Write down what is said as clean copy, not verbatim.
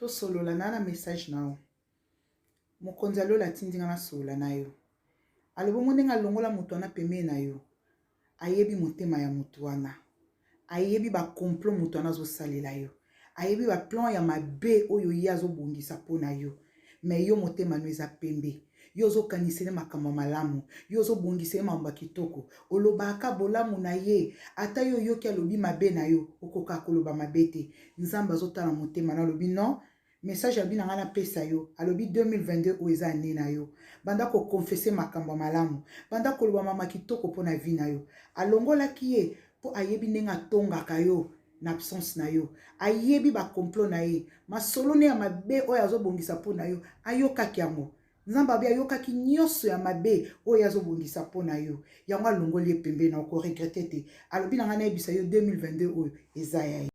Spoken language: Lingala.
to solola na message na yo mokonzi alola tindinga na solola na yo alobo ndenga longola mutu wana pembe na yo ayebi motema ya mutu wana ayebi ba complot mutu wana zo salela yo ayebi ba plan ya mabe oyo ye azobongisa pona yo mais yo motema no eza pembe yo zo kanisele makambo malamu yo zo bongisele mamba kitoko olobaka bolamu na ye ata yo yoki alobi mabe na yo okoka koloba mabe te nzamba azotala motema na alobi non message abi na ngana pesa yo alobi 2022 o eza ane na yo banda ko confesser makambo malamu banda koloba mama kitoko pona vie na yo alongolaki ye po ayebi ndenga tongaka yo na absence na yo ayebi ba complot na ye masolo ne ya mabe oyo azobongisa pona yo ayokaki yango nzamba bi ayokaki nyonso ya mabe oyo azobongisa pona yo yango alongoli ye pembe na oko regrette te alobi na ngana yebisa yo 2022 oyo eza ya